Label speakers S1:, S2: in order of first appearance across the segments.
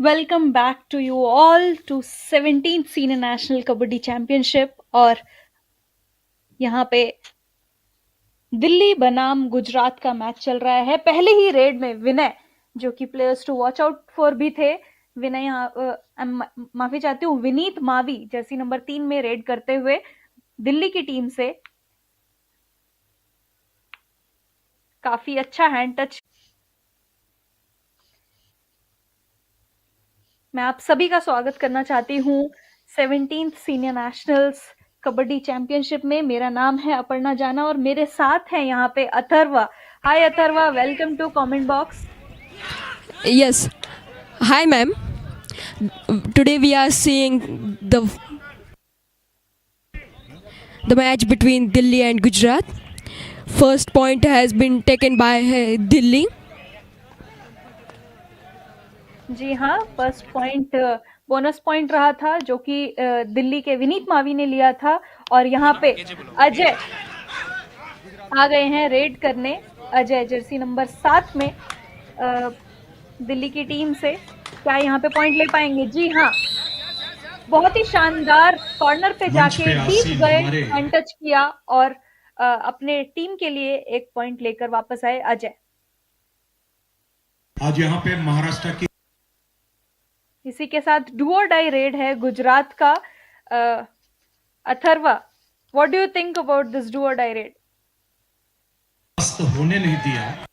S1: Welcome back to you all to 17th senior national kabaddi championship. और यहाँ पे दिल्ली बनाम गुजरात का मैच चल रहा है। पहले ही रेड में विनय, जो कि players to watch out for भी थे, विनय माफी चाहती हूँ, विनीत मावी जर्सी नंबर 3 में रेड करते हुए दिल्ली की टीम से काफी अच्छा हैंड टच। मैं आप सभी का स्वागत करना चाहती हूँ 17th senior nationals kabaddi championship में। मेरा नाम है अपर्णा जाना और मेरे साथ हैं यहाँ पे Atharva. Hi Atharva, welcome to comment box.
S2: Yes. Hi, ma'am. Today we are seeing the match between Delhi and Gujarat. First point has been taken by Delhi.
S1: जी हाँ, फर्स्ट पॉइंट बोनस पॉइंट रहा था, जो कि दिल्ली के विनीत मावी ने लिया था। और यहाँ पे अजय आ गए हैं रेड करने। अजय जर्सी नंबर 7 में दिल्ली की टीम से क्या यहाँ पे पॉइंट ले पाएंगे? जी हाँ, बहुत ही शानदार कॉर्नर पे जाके डीप गए, हैंड टच किया और अपने टीम के लिए एक पॉइंट लेकर वापस आए अजय।
S3: आज यहाँ पे महाराष्ट्र की
S1: इसी के साथ डू और डाई रेड है गुजरात का। Atharva, what do you think about this do और डाई रेड?
S3: होने नहीं दिया।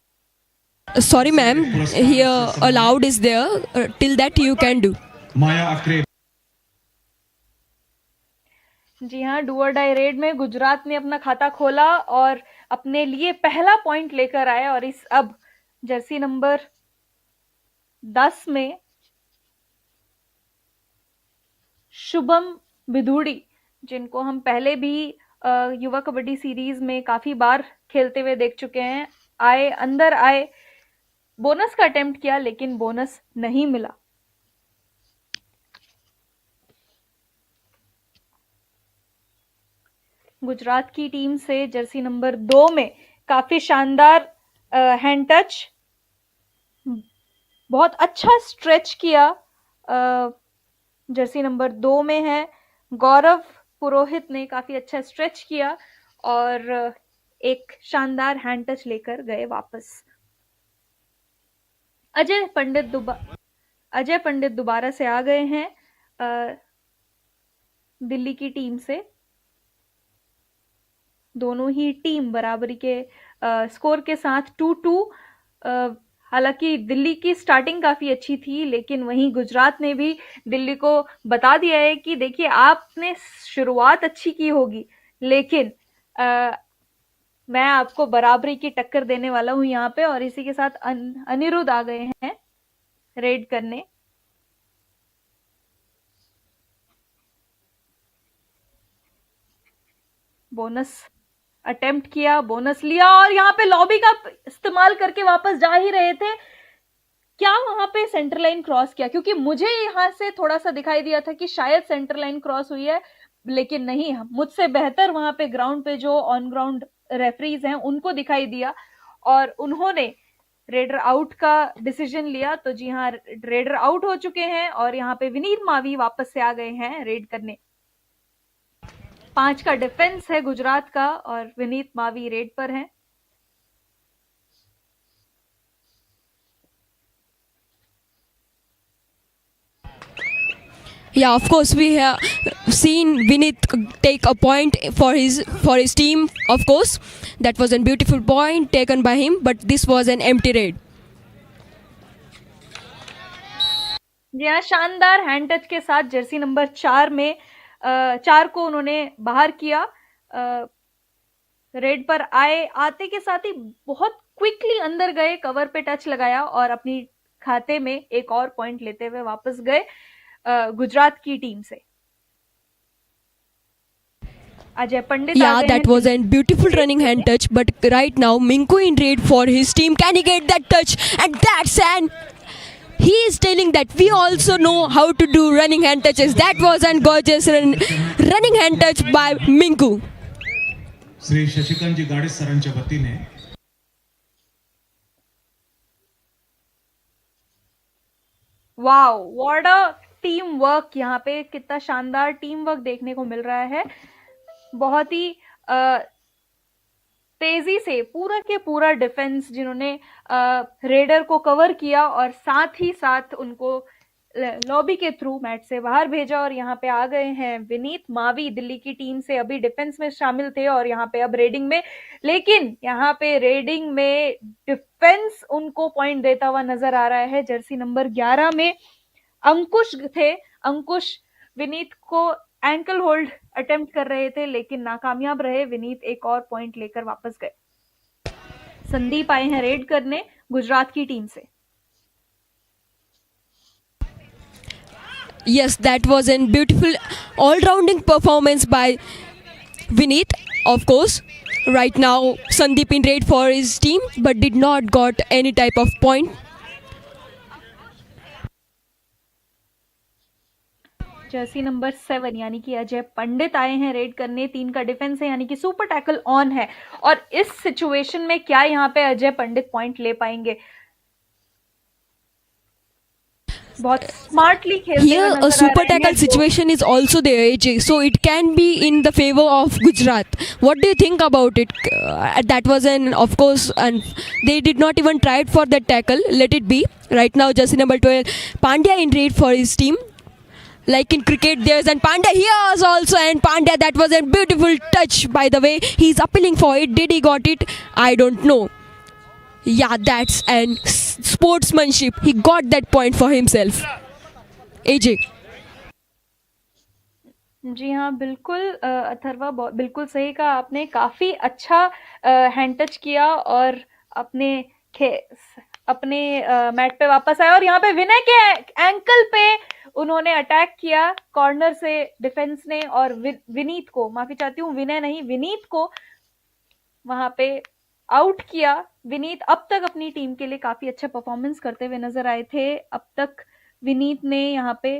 S2: Sorry, ma'am. Here allowed is there. Till that you can do.
S3: माया अक्रे
S1: जी हाँ, डू और डाई रेड में गुजरात ने अपना खाता खोला और अपने लिए पहला पॉइंट लेकर आए। और इस अब जर्सी नंबर 10 में शुभम बिधूड़ी, जिनको हम पहले भी युवा कबड्डी सीरीज में काफी बार खेलते हुए देख चुके हैं, अंदर आए, बोनस का अटेम्प्ट किया लेकिन बोनस नहीं मिला। गुजरात की टीम से जर्सी नंबर 2 में काफी शानदार हैंड टच, बहुत अच्छा स्ट्रेच किया। जर्सी नंबर 2 में है गौरव पुरोहित ने काफी अच्छा स्ट्रेच किया और एक शानदार हैंड टच लेकर गए वापस। अजय पंडित दोबारा से आ गए हैं दिल्ली की टीम से। दोनों ही टीम बराबरी के स्कोर के साथ 2-2। हालांकि दिल्ली की स्टार्टिंग काफी अच्छी थी, लेकिन वहीं गुजरात ने भी दिल्ली को बता दिया है कि देखिए, आपने शुरुआत अच्छी की होगी, लेकिन मैं आपको बराबरी की टक्कर देने वाला हूं यहाँ पे। और इसी के साथ अनिरुद्ध आ गए हैं रेड करने। बोनस अटेम्प्ट किया, बोनस लिया और यहाँ पे लॉबी का इस्तेमाल करके वापस जा ही रहे थे। क्या वहां पे सेंटर लाइन क्रॉस किया? क्योंकि मुझे यहां से थोड़ा सा दिखाई दिया था कि शायद सेंटर लाइन क्रॉस हुई है, लेकिन नहीं। मुझसे बेहतर वहां पे ग्राउंड पे जो ऑन ग्राउंड रेफरीज हैं उनको दिखाई दिया और उन्होंने रेडर आउट का डिसीजन लिया। तो जी हाँ, रेडर आउट हो चुके हैं और यहाँ पे विनीत मावी वापस से आ गए हैं रेड करने। 5 का डिफेंस है गुजरात का और विनीत मावी रेड पर हैं।
S2: Yeah, of course we have seen Vinit take a point for his team. Of course, that was a beautiful point taken by him, but this was an empty raid.
S1: जी हाँ, शानदार hand touch के साथ Jersey number 4 में 4 को उन्होंने बाहर किया। Red पर आते के साथ ही बहुत क्विकली अंदर गए, कवर पे टच लगाया और अपनी खाते में एक और पॉइंट लेते हुए वापस गए गुजरात की टीम से। अजय पंडित
S2: Yeah, that was a beautiful running hand touch, but right now Minku in raid for his team. Can he get that touch? And that's an he is telling that we also know how to do running hand touches. That was a gorgeous running hand touch by Minku.
S3: Shri Shashikant जी गाडे सरांच्या वतीने
S1: wow, what a team work! यहाँ पे कितना शानदार team work देखने को मिल रहा है। बहुत ही तेजी से पूरा के पूरा डिफेंस जिन्होंने रेडर को कवर किया और साथ ही साथ उनको लॉबी के थ्रू मैच से बाहर भेजा। और यहाँ पे आ गए हैं विनीत मावी, दिल्ली की टीम से अभी डिफेंस में शामिल थे और यहाँ पे अब रेडिंग में, लेकिन यहाँ पे रेडिंग में डिफेंस उनको पॉइंट देता हुआ नजर आ रहा है। जर्सी नंबर 11 में अंकुश थे। अंकुश विनीत को एंकल होल्ड अटेम्प्ट कर रहे थे लेकिन नाकामयाब रहे। विनीत एक और पॉइंट लेकर वापस गए। संदीप आए हैं रेड करने गुजरात की टीम से।
S2: Yes, that was a beautiful all-rounding performance by Vineet. Of course, right now Sandeep in raid for his team, but did not got any type of point.
S1: Jersey number 7 यानी कि अजय पंडित आए हैं red करने। 3 का defence है यानी कि super tackle on है और इस सिचुएशन में क्या यहाँ पे अजय पंडित पॉइंट ले पाएंगे? बहुत स्मार्टली खेलते हुए
S2: Here,
S1: नजर
S2: a
S1: आ
S2: super
S1: रहे हैं।
S2: tackle situation is also there, AJ. So it can be in the favor of Gujarat. What do you think about it? That was of course, and they did not even try it for that tackle. Let it be. Right now, jersey number 12, Pandya in raid for his team. Like in cricket, there's and Pandya here also, and Pandya, that was a beautiful touch. By the way, he's appealing for it. Did he got it? I don't know. Yeah, that's and sportsmanship. He got that point for himself. AJ.
S1: जी हाँ, बिल्कुल अथर्वा, बिल्कुल सही कहा आपने। काफी अच्छा hand touch किया और अपने मैट पे वापस आया और यहाँ पे विनय के एंकल पे उन्होंने अटैक किया कॉर्नर से डिफेंस ने और विनीत को, माफी चाहती हूँ, विनय नहीं विनीत को वहां पे आउट किया। विनीत अब तक अपनी टीम के लिए काफी अच्छा परफॉर्मेंस करते हुए नजर आए थे। अब तक विनीत ने यहाँ पे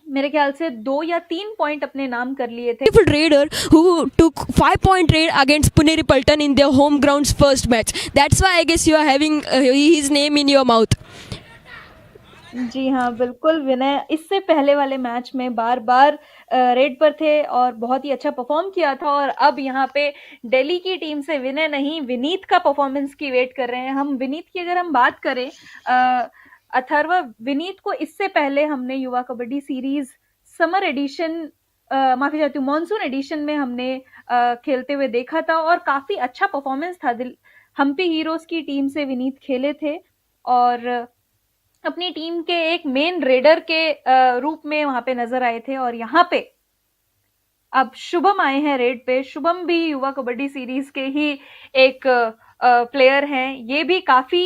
S1: मेरे ख्याल से 2 या 3 पॉइंट अपने नाम कर लिए थे।
S2: Beautiful raider who took 5-point raid against Puneri Paltan in their home grounds first match. That's why I guess you are having his name in your mouth.
S1: जी हाँ, बिल्कुल। विनय इससे पहले वाले मैच में बार बार रेड पर थे और बहुत ही अच्छा परफॉर्म किया था और अब यहाँ पे दिल्ली की टीम से विनय नहीं विनीत का परफॉर्मेंस की वेट कर रहे हैं हम। विनीत की अगर हम बात करें अथर्व, विनीत को इससे पहले हमने युवा कबड्डी सीरीज समर एडिशन, माफी चाहती हूँ, मॉनसून एडिशन में हमने खेलते हुए देखा था और काफी अच्छा परफॉर्मेंस था। हम्पी हीरोज की टीम से विनीत खेले थे और अपनी टीम के एक मेन रेडर के रूप में वहां पे नजर आए थे। और यहाँ पे अब शुभम आए हैं रेड पे। शुभम भी युवा कबड्डी सीरीज के ही एक प्लेयर हैं। ये भी काफी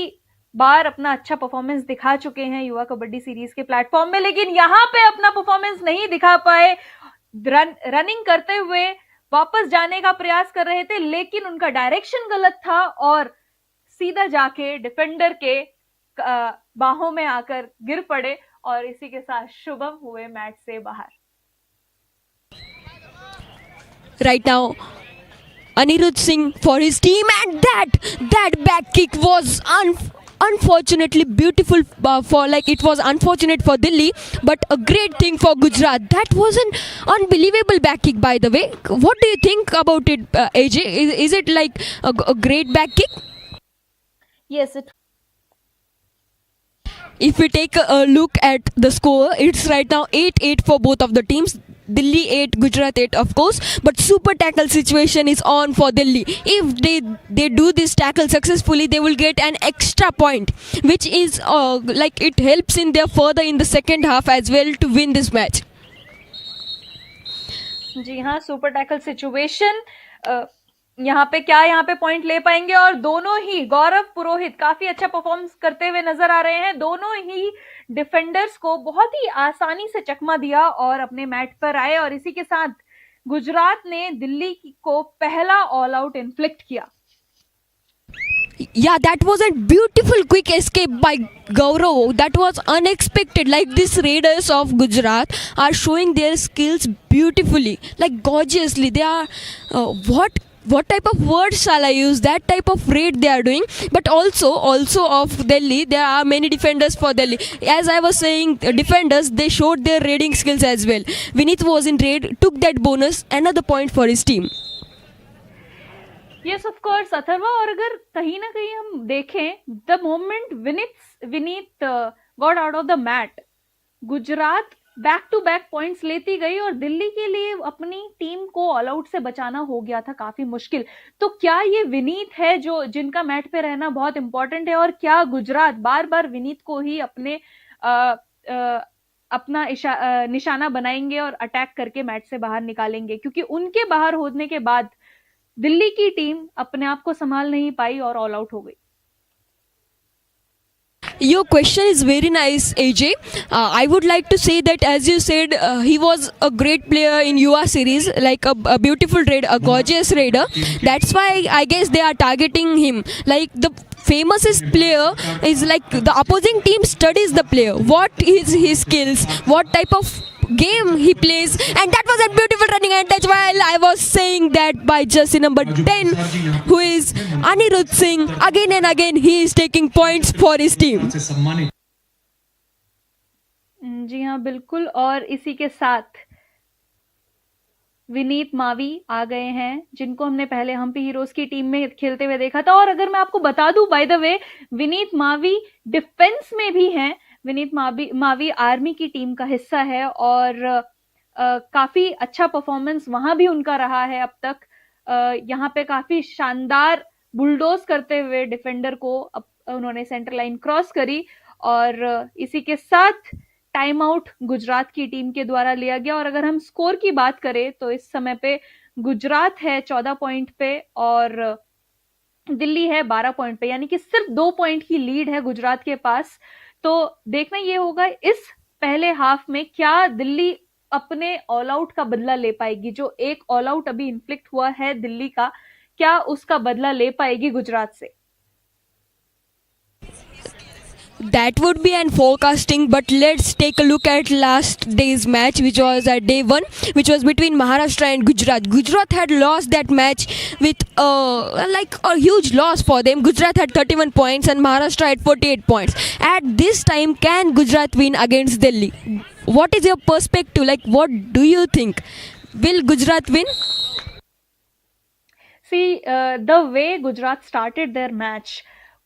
S1: बार अपना अच्छा परफॉर्मेंस दिखा चुके हैं युवा कबड्डी सीरीज के प्लेटफॉर्म में, लेकिन यहाँ पे अपना परफॉर्मेंस नहीं दिखा पाए। रनिंग करते हुए वापस जाने का प्रयास कर रहे थे लेकिन उनका डायरेक्शन गलत था और सीधा जाके डिफेंडर के बाहों में आकर गिर पड़े और इसी के साथ शुभम हुए मैच से बाहर।
S2: Right now, Anirudh Singh for his team, and that back kick was unfortunately beautiful it was unfortunate for Delhi, but a great thing for Gujarat. That was an unbelievable back kick, by the way. What do you think about it, AJ? Is it like a great back kick?
S1: Yes, it.
S2: If we take a look at the score, it's right now 8-8 for both of the teams. Delhi 8, Gujarat 8, of course. But super tackle situation is on for Delhi. If they do this tackle successfully, they will get an extra point, which is it helps in their further in the second half as well to win this match.
S1: जी हाँ, super tackle situation यहाँ पे point ले पाएंगे और दोनों ही गौरव पुरोहित काफी अच्छा performance करते हुए नजर आ रहे हैं। दोनों ही डिफेंडर्स को बहुत ही आसानी से चकमा दिया और अपने मैट पर आए और इसी के साथ गुजरात ने दिल्ली को पहला ऑल आउट इन्फ्लिक्ट किया।
S2: Yeah, that was a beautiful quick escape by Gaurav. That was unexpected. Like these raiders of Gujarat are showing their skills beautifully, like gorgeously. They are what what type of words shall I use, that type of raid they are doing. But also of Delhi, there are many defenders for Delhi. As I was saying, defenders, they showed their raiding skills as well. Vinith was in raid, took that bonus, another point for his team.
S1: Yes of course Atharva, और अगर कहीं ना कहीं हम देखें, the moment Vineet got out of the mat, Gujarat back to back points लेती गई और दिल्ली के लिए अपनी टीम को ऑल आउट से बचाना हो गया था काफी मुश्किल. तो क्या ये विनीत है जो जिनका मैट पे रहना बहुत इंपॉर्टेंट है, और क्या गुजरात बार बार विनीत को ही अपना निशाना बनाएंगे और अटैक करके मैच से बाहर निकालेंगे, क्योंकि उनके बाहर होने के बाद दिल्ली की टीम अपने आप को संभाल नहीं पाई और ऑल आउट हो गई.
S2: Your question is very nice, AJ. I would like to say that, as you said, he was a great player in UR series, like a beautiful raider, a gorgeous raider. That's why I guess they are targeting him. Like the famousest player is like the opposing team studies the player. What is his skills? What type of game he plays? And that was a beautiful running hand touch. While I was saying that by jersey number 10, who is Anirudh Singh, again and again he is taking points for his team.
S3: से सम्मानित.
S1: जी हाँ, बिल्कुल. और इसी के साथ विनीत मावी आ गए हैं, जिनको हमने पहले हम्पी हीरोज की टीम में खेलते हुए देखा था. और अगर मैं आपको बता दूं, by the way, Vineet Mavi defence में भी हैं. विनीत मावी आर्मी की टीम का हिस्सा है और काफी अच्छा परफॉर्मेंस वहां भी उनका रहा है अब तक. यहाँ पे काफी शानदार बुलडोज करते हुए डिफेंडर को उन्होंने सेंटर लाइन क्रॉस करी, और इसी के साथ टाइम आउट गुजरात की टीम के द्वारा लिया गया. और अगर हम स्कोर की बात करें तो इस समय पे गुजरात है 14 पॉइंट पे और दिल्ली है 12 पॉइंट पे, यानी कि सिर्फ 2 पॉइंट की लीड है गुजरात के पास. तो देखना ये होगा इस पहले हाफ में क्या दिल्ली अपने ऑल आउट का बदला ले पाएगी. जो एक ऑल आउट अभी इन्फ्लिक्ट हुआ है दिल्ली का, क्या उसका बदला ले पाएगी गुजरात से.
S2: That would be an forecasting, but let's take a look at last day's match, which was at day 1, which was between Maharashtra and Gujarat. Gujarat had lost that match with like a huge loss for them. Gujarat had 31 points and Maharashtra had 48 points. At this time, can Gujarat win against Delhi? What is your perspective? Like, what do you think? Will Gujarat win?
S1: See, the way Gujarat started their match,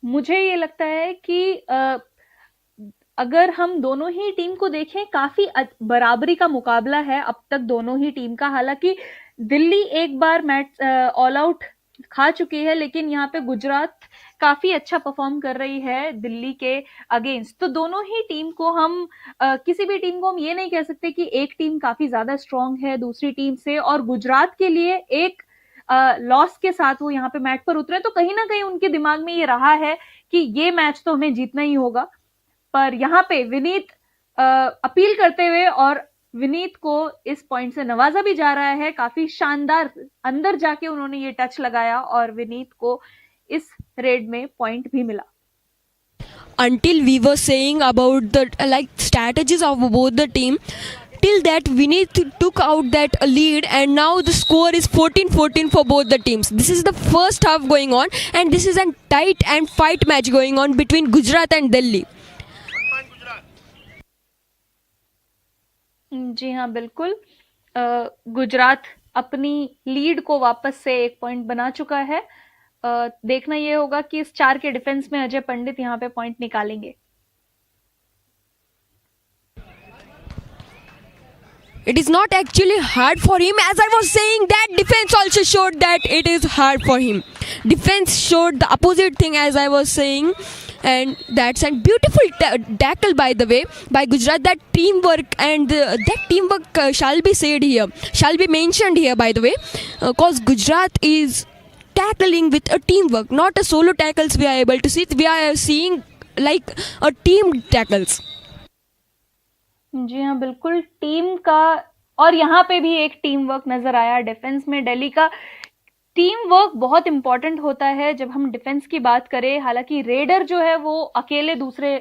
S1: मुझे ये लगता है कि अगर हम दोनों ही team को देखें, काफी बराबरी का मुकाबला है अब तक दोनों ही टीम का. हालांकि दिल्ली एक बार मैच ऑल आउट खा चुकी है, लेकिन यहाँ पे गुजरात काफी अच्छा परफॉर्म कर रही है दिल्ली के अगेंस्ट. तो दोनों ही टीम को हम किसी भी टीम को हम ये नहीं कह सकते कि एक टीम काफी ज्यादा स्ट्रांग है दूसरी टीम से, और गुजरात के लिए एक लॉस के साथ वो यहाँ पे मैच पर उतरे. तो कहीं ना कहीं उनके दिमाग में ये रहा है कि ये मैच तो हमें जीतना ही होगा. पर यहाँ पे विनीत अपील करते हुए, और विनीत को इस पॉइंट से नवाजा भी जा रहा है. काफी शानदार अंदर जाके उन्होंने ये टच लगाया और विनीत को इस रेड में पॉइंट भी मिला.
S2: Until we were saying about the like strategies of both the team, till that Vinith took out that lead, and now the score is 14-14 for both the teams. This is the first half going on, and this is a tight and fight match going on between Gujarat and Delhi.
S1: जी हाँ, बिल्कुल. गुजरात अपनी lead को वापस से 1 point बना चुका है. देखना ये होगा कि इस 4 के डिफेंस में अजय पंडित यहाँ पे पॉइंट निकालेंगे.
S2: It is not actually hard for him. As I was saying, that defense also showed that it is hard for him. Defense showed the opposite thing, as I was saying, and that's a beautiful tackle, by the way, by Gujarat. That teamwork, and that teamwork shall be said here, shall be mentioned here, by the way, because Gujarat is tackling with a teamwork, not a solo tackles we are able to see. We are seeing like a team tackles.
S1: जी हाँ, बिल्कुल team का, और यहाँ पे भी एक team work नजर आया डिफेंस में. दिल्ली का टीम वर्क बहुत इंपॉर्टेंट होता है जब हम डिफेंस की बात करें. हालांकि रेडर जो है वो अकेले दूसरे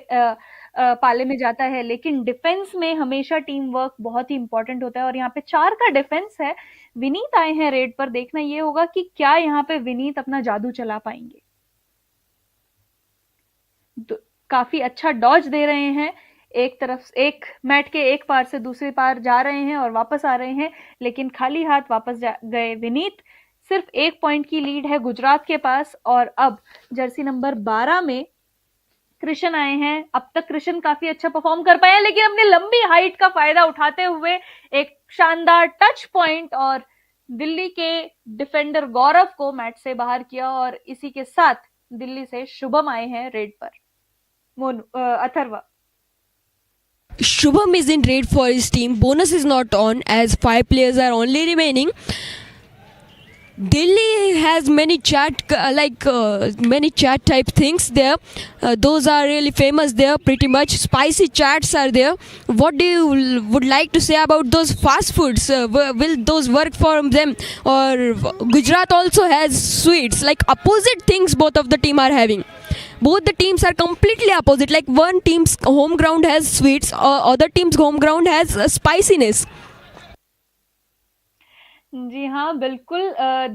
S1: पाले में जाता है, लेकिन डिफेंस में हमेशा टीम वर्क बहुत ही इंपॉर्टेंट होता है। और यहाँ पे 4 का डिफेंस है। विनीत आए हैं रेड पर, देखना ये होगा कि क्या यहाँ पे विनीत अपना जादू चला पाएंगे। काफी अच्छा डॉज दे रहे हैं, एक तरफ एक मैट के एक पार से दूसरे पार जा रहे हैं और वापस आ रहे हैं, लेकिन खाली हाथ वापस गए विनीत। सिर्फ 1 पॉइंट की लीड है गुजरात के पास। और अब जर्सी नंबर 12 में कृष्ण आए हैं। अब तक कृष्ण काफी अच्छा परफॉर्म कर पाए हैं, लेकिन अपनी लंबी हाइट का फायदा उठाते हुए एक शानदार टच पॉइंट और दिल्ली के डिफेंडर गौरव को मैच से बाहर किया। और इसी के साथ दिल्ली से शुभम आए हैं रेड पर। Atharva,
S2: Shubham is in red for his team. Bonus is not on as 5 players are only remaining. Delhi has many many chat type things there. Those are really famous there. Pretty much spicy chats are there. What do you would like to say about those fast foods? Will those work for them? Or Gujarat also has sweets. Like opposite things both of the team are having. Both the teams are completely opposite. Like one team's home ground has sweets, or other team's home ground has spiciness.
S1: जी हाँ, बिल्कुल।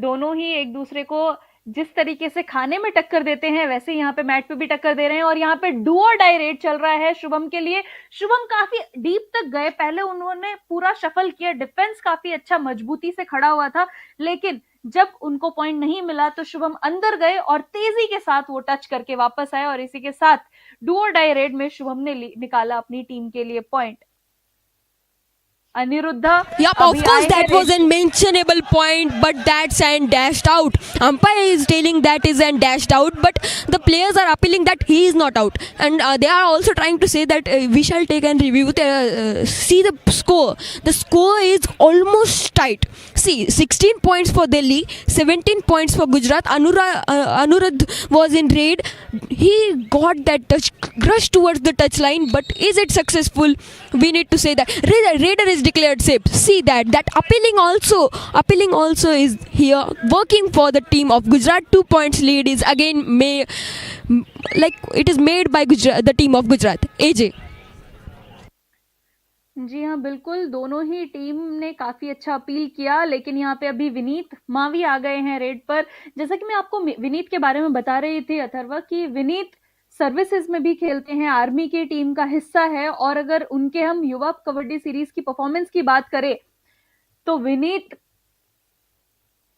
S1: दोनों ही एक दूसरे को जिस तरीके से खाने में टक्कर देते हैं, वैसे यहाँ पे मैट पे भी टक्कर दे रहे हैं। और यहाँ पे डू और डाई रेड चल रहा है शुभम के लिए। शुभम काफी डीप तक गए, पहले उन्होंने पूरा शफल किया, डिफेंस काफी अच्छा मजबूती से खड़ा हुआ था, लेकिन जब उनको पॉइंट नहीं मिला तो शुभम अंदर गए और तेजी के साथ वो टच करके वापस आए। और इसी के साथ डू और डाई रेड में शुभम ने निकाला अपनी टीम के लिए point. Aniruddha.
S2: Yep, of course, that was a mentionable point, but that's and dashed out. Umpire is telling that is and dashed out, but the players are appealing that he is not out, and they are also trying to say that we shall take and review. See the score. The score is almost tight. See, 16 points for Delhi, 17 points for Gujarat. Anuradh was in red. He got that touch, rushed towards the touch line, but is it successful? We need to say that Raider is declared safe. See that appealing also is here working for the team of Gujarat. 2 points lead is again it is made by the team of Gujarat. AJ.
S1: जी हाँ, बिल्कुल। दोनों ही team ने काफी अच्छा appeal किया, लेकिन यहाँ पे अभी विनीत मावी आ गए हैं रेड पर। जैसा कि मैं आपको विनीत के बारे में बता रही थी अथर्वा, कि विनीत सर्विसेज में भी खेलते हैं, आर्मी की टीम का हिस्सा है। और अगर उनके हम युवा कबड्डी सीरीज की परफॉर्मेंस की बात करें तो विनीत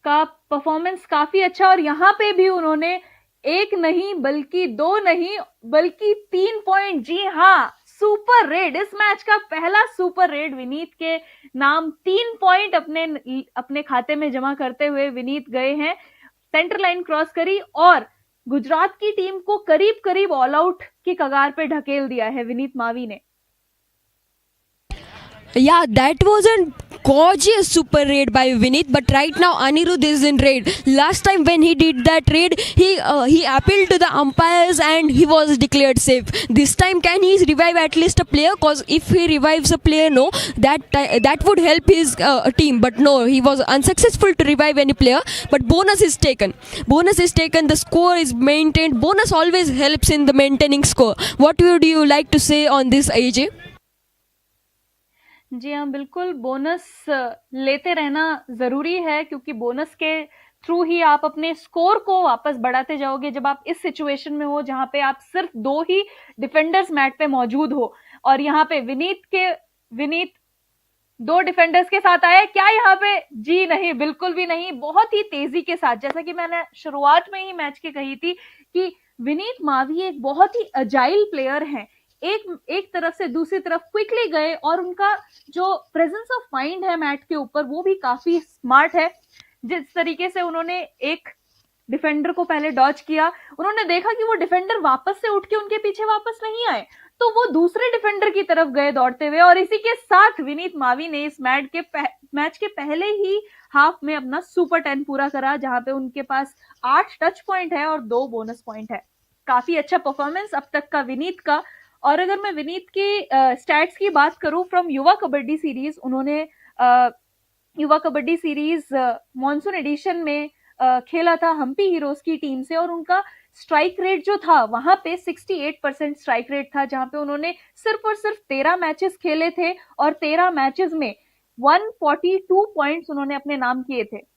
S1: का परफॉर्मेंस काफी अच्छा। और यहाँ पे भी उन्होंने 1 नहीं बल्कि 2 नहीं बल्कि 3 पॉइंट, जी हाँ, सुपर रेड, इस मैच का पहला सुपर रेड विनीत के नाम। 3 पॉइंट अपने खाते में जमा करते हुए विनीत गए हैं, सेंटर लाइन क्रॉस करी और गुजरात की टीम को करीब करीब ऑल आउट की कगार पे ढकेल दिया है विनीत मावी ने।
S2: Yeah, that was a gorgeous super raid by Vineet, but right now Anirudh is in raid. Last time when he did that raid, he appealed to the umpires and he was declared safe. This time can he revive at least a player? Cause if he revives a player, no, that would help his team. But no, he was unsuccessful to revive any player. But bonus is taken. The score is maintained. Bonus always helps in the maintaining score. What would you like to say on this, AJ?
S1: जी हाँ, बिल्कुल। Bonus लेते रहना जरूरी है, क्योंकि bonus के through ही आप अपने स्कोर को वापस बढ़ाते जाओगे। जब आप इस सिचुएशन में हो जहां पे आप सिर्फ 2 ही डिफेंडर्स मैट पे मौजूद हो, और यहाँ पे विनीत 2 डिफेंडर्स के साथ आए, क्या यहाँ पे? जी नहीं, बिल्कुल भी नहीं। बहुत ही तेजी के साथ, जैसा कि मैंने शुरुआत में ही मैच की कही थी कि विनीत मावी एक बहुत ही अजाइल प्लेयर हैं। एक तरफ से दूसरी तरफ क्विकली गए और उनका जो प्रेजेंस ऑफ माइंड है मैट के ऊपर वो भी काफी स्मार्ट है। जिस तरीके से उन्होंने एक डिफेंडर को पहले डॉज किया, उन्होंने देखा कि वो डिफेंडर वापस से उठ के उनके पीछे वापस नहीं आए, तो वो दूसरे डिफेंडर की तरफ गए दौड़ते हुए। और इसी के साथ विनीत मावी ने इस मैच के पहले ही हाफ में अपना सुपर 10 पूरा करा, जहां पे उनके पास 8 टच पॉइंट है और 2 बोनस पॉइंट है। काफी अच्छा परफॉर्मेंस अब तक का विनीत का। और अगर मैं विनीत की स्टैट्स की बात करूं फ्रॉम युवा कबड्डी सीरीज, उन्होंने युवा कबड्डी सीरीज मॉनसून एडिशन में खेला था हम्पी हीरोज की टीम से, और उनका स्ट्राइक रेट जो था वहां पे 68% स्ट्राइक रेट था, जहां पे उन्होंने सिर्फ और सिर्फ 13 मैचेस खेले थे और 13 मैचेस में 142 पॉइंट्स उन्होंने अपने नाम किए थे।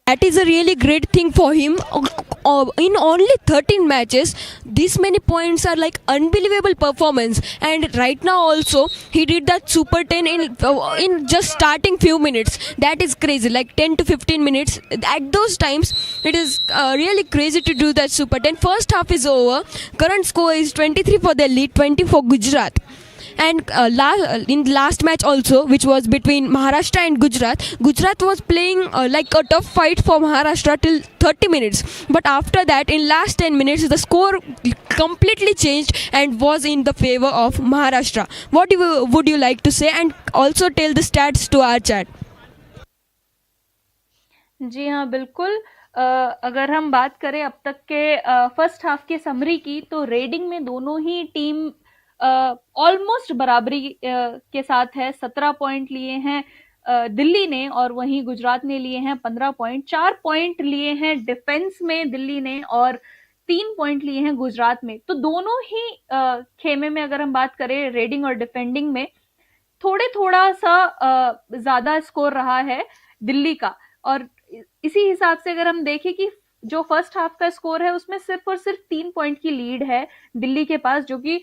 S2: That is a really great thing for him. In only 13 matches, this many points are like unbelievable performance. And right now also, he did that Super 10 in just starting few minutes. That is crazy, like 10 to 15 minutes. At those times, it is really crazy to do that Super 10. First half is over. Current score is 23 for Delhi, 20 for Gujarat. And in last match also, which was between Maharashtra and Gujarat was playing like a tough fight for Maharashtra till 30 minutes. But after that, in last 10 minutes, the score completely changed and was in the favor of Maharashtra. What would you like to say, and also tell the stats to our chat?
S1: जी हाँ, बिल्कुल। अगर हम बात करें अब तक के first half के समरी की, तो रेडिंग में दोनों ही टीम ऑलमोस्ट बराबरी के साथ है। 17 पॉइंट लिए हैं दिल्ली ने, और वहीं गुजरात ने लिए हैं 15 पॉइंट। 4 पॉइंट लिए हैं डिफेंस में दिल्ली ने, और 3 पॉइंट लिए हैं गुजरात में। तो दोनों ही खेमे में अगर हम बात करें रेडिंग और डिफेंडिंग में, थोड़ा सा ज्यादा स्कोर रहा है दिल्ली का। और इसी हिसाब से अगर हम देखें कि जो फर्स्ट हाफ का स्कोर है उसमें सिर्फ और सिर्फ 3 पॉइंट की लीड है दिल्ली के पास, जो कि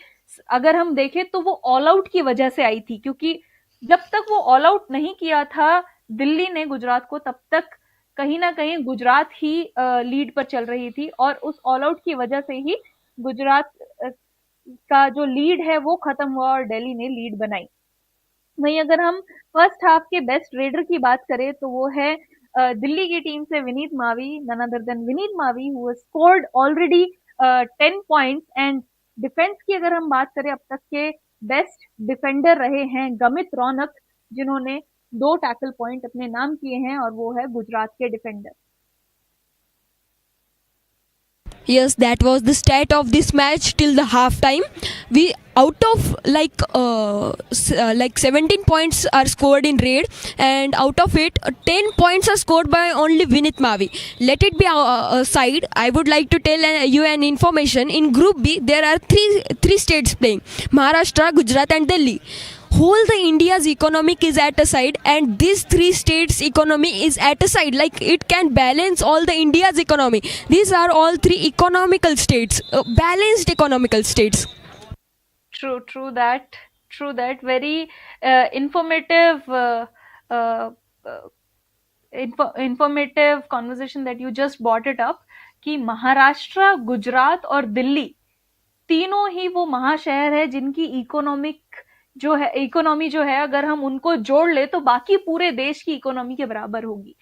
S1: अगर हम देखें तो वो ऑल आउट की वजह से आई थी, क्योंकि जब तक वो ऑल आउट नहीं किया था दिल्ली ने गुजरात को, तब तक कहीं ना कहीं गुजरात ही लीड पर चल रही थी, और उस ऑल आउट की वजह से ही गुजरात का जो लीड है वो खत्म हुआ और दिल्ली ने लीड बनाई। वहीं अगर हम फर्स्ट हाफ के बेस्ट रेडर की बात करें तो वो है दिल्ली की टीम से Vineet Mavi, none other than Vineet Mavi, who scored already 10 points. And defence की अगर हम बात करें, अब तक के बेस्ट डिफेंडर रहे हैं गमित रौनक, जिन्होंने 2 टैकल पॉइंट अपने नाम किए हैं, और वो है गुजरात के defender.
S2: Yes, that was the stat of this match till the half time. We out of like 17 points are scored in raid, and out of it 10 points are scored by only Vinit Mavi. Let it be aside, I would like to tell you an information. In Group B there are three states playing: Maharashtra, Gujarat and Delhi. Whole the India's economic is at a side, and these 3 states economy is at a side, like it can balance all the India's economy. These are all 3 economical states, balanced economical states.
S1: True that. Very informative informative conversation that you just brought it up, कि महाराष्ट्र, गुजरात और दिल्ली तीनों ही वो महाशहर है जिनकी economy जो है अगर हम उनको जोड़ ले तो बाकी पूरे देश की इकोनॉमी के बराबर होगी।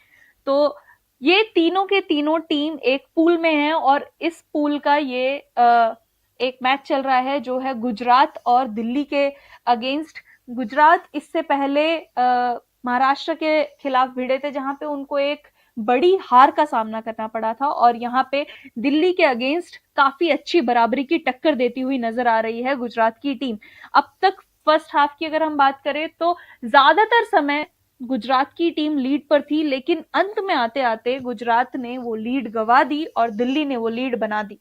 S1: तो ये तीनों के तीनों टीम एक पूल में है, और इस पूल का ये एक मैच चल रहा है जो है गुजरात और दिल्ली के अगेंस्ट। गुजरात इससे पहले महाराष्ट्र के खिलाफ भिड़े थे, जहां पे उनको एक बड़ी हार का सामना करना पड़ा था, और यहाँ पे दिल्ली के अगेंस्ट काफी अच्छी बराबरी की टक्कर देती हुई नजर आ रही है गुजरात की टीम। अब तक फर्स्ट हाफ की अगर हम बात करें तो ज्यादातर समय गुजरात की टीम लीड पर थी, लेकिन अंत में आते आते गुजरात ने वो लीड गवा दी और दिल्ली ने वो लीड बना दी।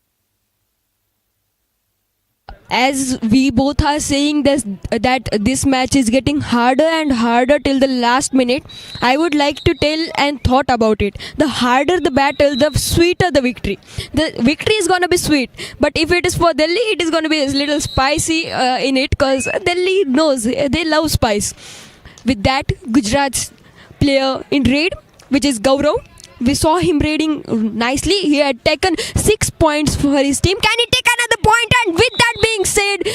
S2: As we both are saying that this match is getting harder and harder till the last minute, I would like to tell and thought about it. The harder the battle, the sweeter the victory. The victory is gonna be sweet, but if it is for Delhi, it is gonna be a little spicy in it, because Delhi knows they love spice. With that, Gujarat's player in raid, which is Gaurav, we saw him raiding nicely. He had taken 6 points for his team. Can he take another point? And with that being said,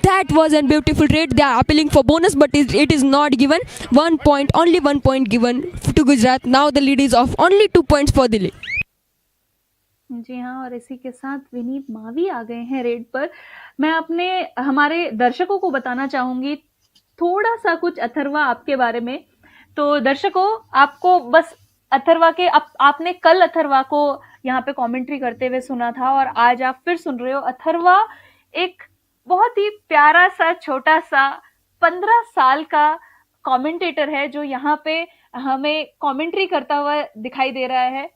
S2: that was a beautiful raid. They are appealing for bonus, but it is not given. 1 point, only 1 point given to Gujarat. Now the lead is of only 2 points for Delhi.
S1: जी हाँ, और इसी के साथ विनीत मावी आ गए हैं red पर। मैं हमारे दर्शकों को बताना चाहूंगी थोड़ा सा कुछ अथर्वा आपके बारे में। तो दर्शकों, आपको बस अथर्वा के आपने कल अथर्वा को यहाँ पे कमेंट्री करते हुए सुना था, और आज आप फिर सुन रहे हो। अथर्वा एक बहुत ही प्यारा सा छोटा सा 15 साल का कमेंटेटर है, जो यहाँ पे हमें कमेंट्री करता हुआ दिखाई दे रहा है।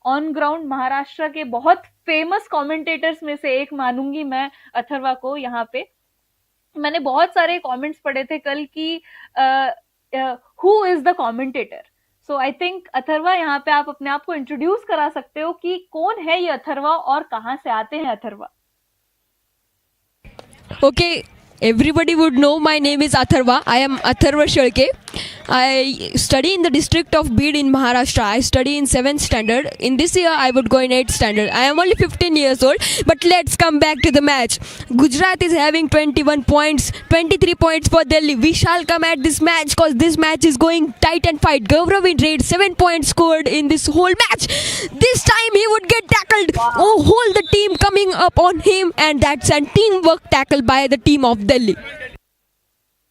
S1: ऑन ग्राउंड महाराष्ट्र के बहुत फेमस कमेंटेटर्स में से एक मानूंगी मैं अथर्वा को यहाँ पे। मैंने बहुत सारे कमेंट्स पढ़े थे कल कि who is the commentator. So I think Atharva, यहाँ पे आप अपने आप को इंट्रोड्यूस करा सकते हो कि कौन है ये अथर्वा और कहाँ से आते हैं Atharva.
S2: Okay, everybody would know my name is Atharva. I am Atharva Shalke. I study in the district of Bid in Maharashtra. I study in 7th standard. In this year, I would go in 8th standard. I am only 15 years old. But let's come back to the match. Gujarat is having 21 points, 23 points for Delhi. We shall come at this match because this match is going tight and fight. Gaurav in raid 7 points scored in this whole match. This time he would get tackled. Oh, whole the team coming up on him, and that's a teamwork tackle by the team of Delhi.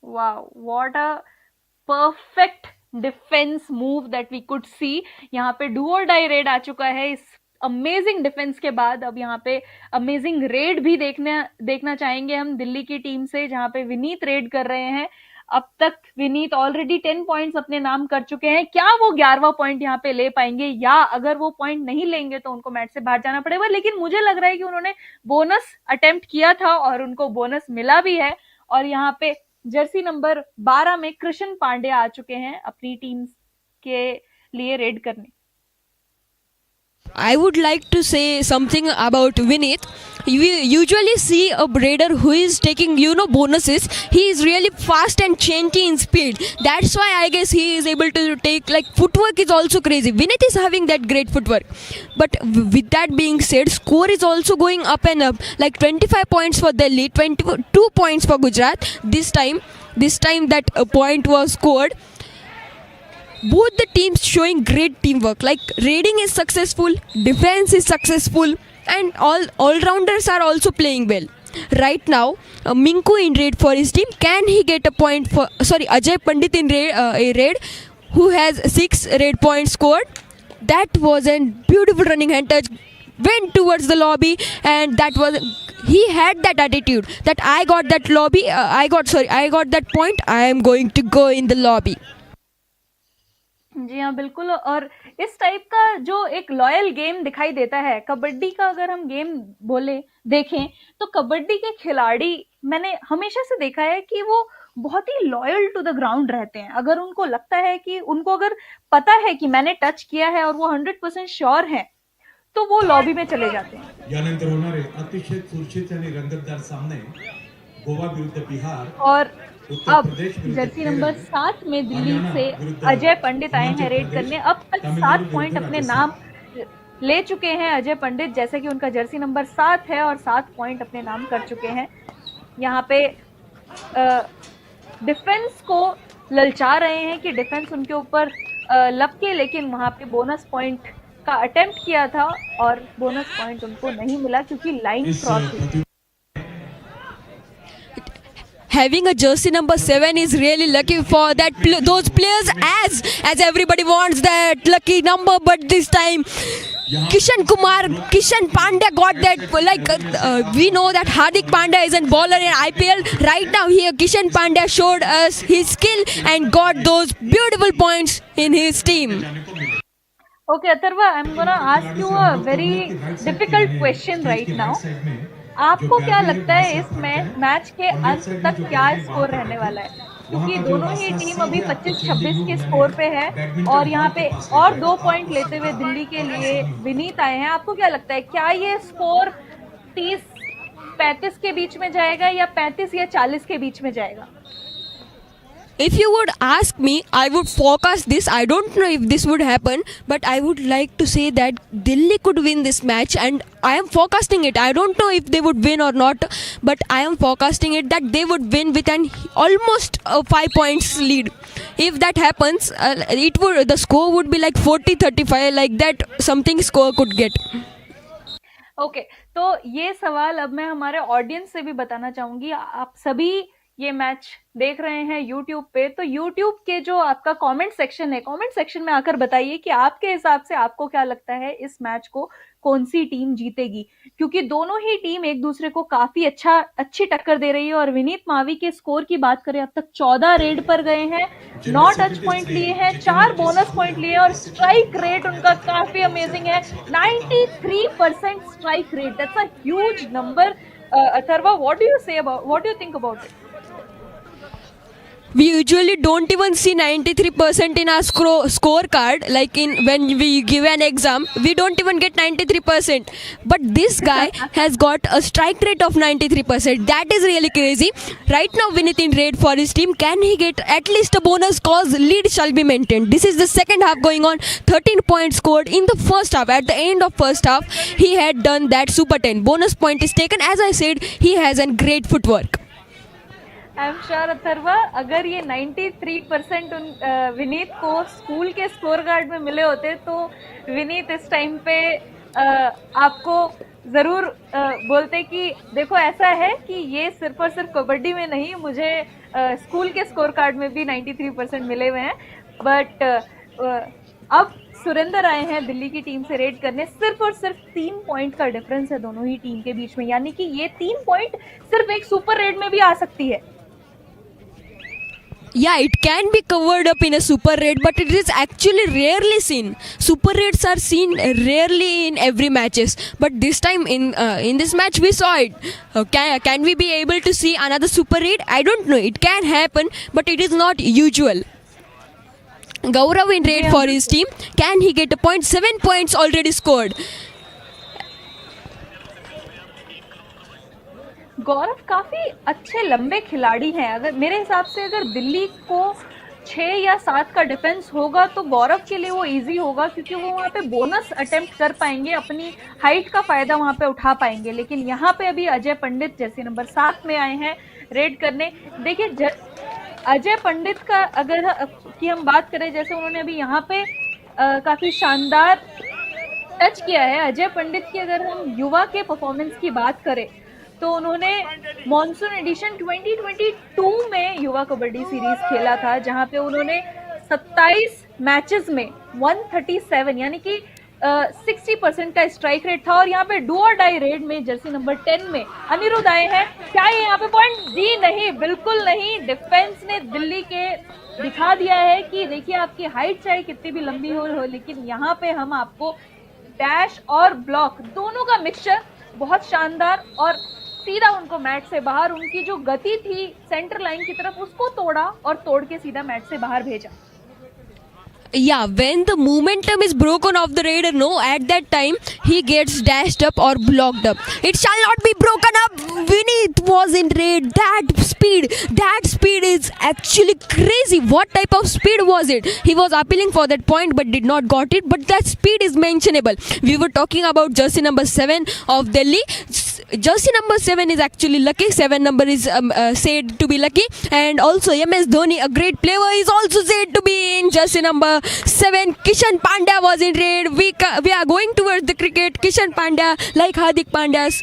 S1: Wow, what a perfect defense move that we could see. यहाँ पे do और die red आ चुका है इस amazing defence के बाद। अब यहाँ पे अमेजिंग रेड भी देखना चाहेंगे हम दिल्ली की टीम से, जहाँ पे विनीत रेड कर रहे हैं। अब तक विनीत ऑलरेडी 10 पॉइंट्स अपने नाम कर चुके हैं। क्या वो 11वां पॉइंट यहाँ पे ले पाएंगे, या अगर वो पॉइंट नहीं लेंगे तो उनको मैच से बाहर जाना पड़ेगा। लेकिन मुझे लग रहा है कि उन्होंने बोनस अटेम्प्ट किया था और उनको बोनस मिला भी है। और यहाँ पे जर्सी नंबर 12 में कृष्ण पांडे आ चुके हैं अपनी टीम के लिए रेड करने।
S2: I would like to say something about Vinith. You usually see a raider who is taking, bonuses. He is really fast and chanty in speed. That's why I guess he is able to take, footwork is also crazy. Vinith is having that great footwork. But with that being said, score is also going up and up. Like 25 points for Delhi, 22 points for Gujarat. This time that a point was scored. Both the teams showing great teamwork. Like raiding is successful, defense is successful, and all-rounders are also playing well. Right now, Minku in raid for his team. Can he get a point for? Sorry, Ajay Pandit in raid, who has 6 raid points scored. That was a beautiful running hand touch. Went towards the lobby, and that was. He had that attitude that I got that lobby. I got that point. I am going to go in the lobby.
S1: जी हाँ, बिल्कुल। और इस type का जो एक loyal game दिखाई देता है कबड्डी का, अगर हम गेम देखें तो कबड्डी के खिलाड़ी मैंने हमेशा से देखा है कि वो बहुत ही लॉयल टू द ग्राउंड रहते हैं। अगर उनको लगता है कि उनको अगर पता है कि मैंने टच किया है और वो 100% श्योर है, तो वो लॉबी में चले जाते हैं।
S3: यानंतर होणारे अतिशय चुरशीचे आणि रंगतदार सामने गोवा विरुद्ध बिहार
S1: और अब जर्सी नंबर 7 में दिल्ली से अजय पंडित आए हैं रेड करने। अब तक 7 पॉइंट अपने नाम ले चुके हैं अजय पंडित, जैसे कि उनका जर्सी नंबर 7 है और 7 पॉइंट अपने नाम कर चुके हैं। यहाँ पे डिफेंस को ललचा रहे हैं कि डिफेंस उनके ऊपर लपके, लेकिन वहाँ पे बोनस पॉइंट का अटेम्प्ट किया था और बोनस पॉइंट उनको नहीं मिला क्योंकि लाइन क्रॉस हुई।
S2: Having a jersey number 7 is really lucky for those players, as everybody wants that lucky number. But this time, Kishan Pandya got that. We know that Hardik Pandya is a bowler in IPL. Right now, here Kishan Pandya showed us his skill and got those beautiful points in his team.
S1: Okay, Atharva, I'm gonna ask you a very difficult question right now. आपको क्या लगता है इस match के अंत तक क्या score रहने वाला है? क्योंकि दोनों ही टीम अभी 25-26 के स्कोर पे है और यहाँ पे और 2 पॉइंट लेते हुए दिल्ली के लिए विनीत आए हैं। आपको क्या लगता है, क्या ये स्कोर 30-35 के बीच में जाएगा या 35 या 40 के बीच में जाएगा?
S2: If you would ask me, I would forecast this. I don't know if this would happen, but I would like to say that Delhi could win this match, and I am forecasting it. I don't know if they would win or not, but I am forecasting it that they would win with an almost 5 points lead. If that happens, the score would be like 40-35, like that something score could get.
S1: Okay, तो ये सवाल अब मैं हमारे audience से भी बताना चाहूंगी। आप सभी ये मैच देख रहे हैं YouTube पे, तो YouTube के जो आपका कमेंट सेक्शन है, कमेंट सेक्शन में आकर बताइए कि आपके हिसाब से आपको क्या लगता है इस मैच को कौन सी टीम जीतेगी, क्योंकि दोनों ही टीम एक दूसरे को काफी अच्छी टक्कर दे रही है। और विनीत मावी के स्कोर की बात करें, अब तक 14 रेड पर गए हैं 9 टच पॉइंट लिए हैं, 4 बोनस पॉइंट लिए हैं और स्ट्राइक रेट उनका काफी अमेजिंग है, 93% strike rate. That's a huge number. Atharva, what do you think about it?
S2: We usually don't even see 93% in our scorecard. Like when we give an exam, we don't even get 93%. But this guy has got a strike rate of 93%. That is really crazy. Right now, Vinith in raid for his team. Can he get at least a bonus? Cause lead shall be maintained. This is the second half going on. 13 points scored in the first half. At the end of first half, he had done that super 10. Bonus point is taken. As I said, he has a great footwork.
S1: I am sure Atharva, अगर ये 93% विनीत को school के score card में मिले होते तो विनीत इस time पे आपको जरूर बोलते कि देखो ऐसा है कि ये सिर्फ और सिर्फ कबड्डी में नहीं, मुझे स्कूल के स्कोर कार्ड में भी 93% मिले हुए हैं। बट अब सुरेंद्र आए हैं दिल्ली की टीम से रेड करने। सिर्फ और सिर्फ 3 पॉइंट का डिफरेंस है दोनों ही टीम के बीच में, यानी कि ये 3 पॉइंट सिर्फ एक सुपर रेड में भी आ सकती है।
S2: Yeah, it can be covered up in a super raid, but it is actually rarely seen. Super raids are seen rarely in every matches, but this time in this match we saw it. Can we be able to see another super raid? I don't know. It can happen, but it is not usual. Gaurav in raid for his team. Can he get a point? 7 points already scored.
S1: गौरव काफी अच्छे लंबे खिलाड़ी हैं। अगर मेरे हिसाब से अगर दिल्ली को 6 या 7 का डिफेंस होगा तो गौरव के लिए वो इजी होगा, क्योंकि वो वहाँ पे बोनस अटेम्प्ट कर पाएंगे, अपनी हाइट का फायदा वहाँ पे उठा पाएंगे। लेकिन यहाँ पे अभी अजय पंडित जैसे नंबर 7 में आए हैं रेड करने। देखिए अजय पंडित का अगर की हम बात करें, जैसे उन्होंने अभी यहाँ पे काफी शानदार टच किया है। अजय पंडित की अगर हम युवा के परफॉर्मेंस की बात करें तो उन्होंने मॉनसून एडिशन 2022 में युवा कबड्डी सीरीज खेला था, जहां पे उन्होंने 27 मैचेस में 137 यानी कि 60% का स्ट्राइक रेट था। और यहाँ पे डू और डाई रेड में जर्सी नंबर 10 में अनिरुद्ध आए हैं। क्या ये यहाँ पे पॉइंट? जी नहीं, बिल्कुल नहीं। डिफेंस ने दिल्ली के दिखा दिया है कि देखिए आपकी हाइट चाहे कितनी भी लंबी हो, लेकिन यहाँ पे हम आपको डैश और ब्लॉक दोनों का मिक्सचर बहुत शानदार और सीधा उनको मैच से बाहर, उनकी जो गति थी सेंटर लाइन की तरफ उसको तोड़ा और तोड़ के सीधा मैच से बाहर भेजा।
S2: Yeah, when the momentum is broken of the raider, no, at that time he gets dashed up or blocked up. It shall not be broken up. Vinith was in raid. That speed is actually crazy. What type of speed was it? He was appealing for that point but did not got it. But that speed is mentionable. We were talking about jersey number 7 of Delhi. Jersey number 7 is actually lucky. 7 number is said to be lucky, and also MS Dhoni, a great player, is also said to be in jersey number 7. Kishan Pandya was in raid. We are going towards the cricket. Kishan Pandya, like Hardik Pandya's,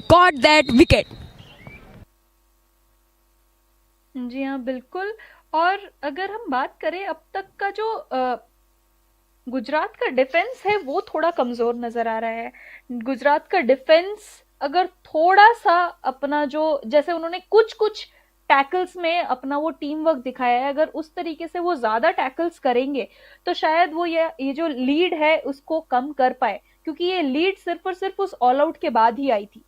S2: got that wicket.
S1: जी हाँ, बिल्कुल। और अगर हम बात करें अब तक का जो गुजरात का डिफेंस है वो थोड़ा कमजोर नजर आ रहा है। गुजरात का डिफेंस अगर थोड़ा सा अपना जो, जैसे उन्होंने कुछ टैकल्स में अपना वो टीम वर्क दिखाया है, अगर उस तरीके से वो ज्यादा टैकल्स करेंगे तो शायद वो ये जो लीड है उसको कम कर पाए, क्योंकि ये लीड सिर्फ और सिर्फ उस ऑल आउट के बाद ही आई थी।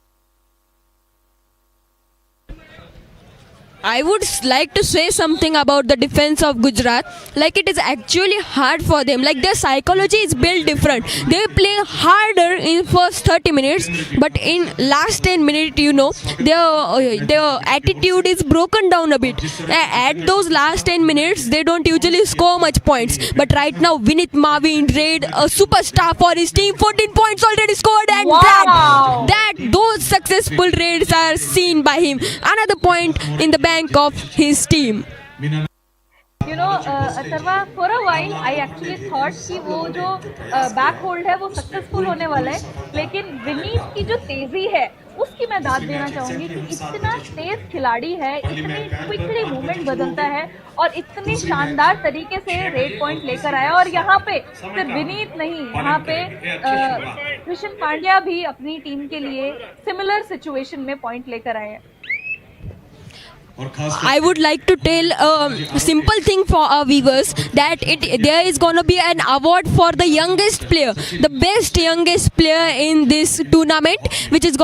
S2: I would like to say something about the defense of Gujarat. Like, it is actually hard for them. Like, their psychology is built different. They play harder in first 30 minutes, but in last 10 minutes, you know, their attitude is broken down a bit. At those last 10 minutes, they don't usually score much points. But right now, Vinith Mavi in raid, a superstar for his team, 14 points already scored, and
S1: wow,
S2: those successful raids are seen by him. Another point in the bank of his team.
S1: You know, Atharva, for a while I actually thought कि वो जो back hold है वो successful होने वाला है, लेकिन विनीत की जो तेजी है उसकी मैं दाद देना चाहूंगी कि इतना तेज खिलाड़ी है, इतनी क्विकली मूवमेंट बदलता है और इतने शानदार तरीके से रेड पॉइंट लेकर आया। और यहाँ पे सिर्फ विनीत नहीं, यहाँ पे कृष्ण पांड्या भी अपनी टीम के लिए सिमिलर सिचुएशन में पॉइंट लेकर आए हैं।
S3: और खास
S2: I would like to tell a simple thing for our viewers that there is going to be an award for the youngest player, the best youngest player in this tournament, which is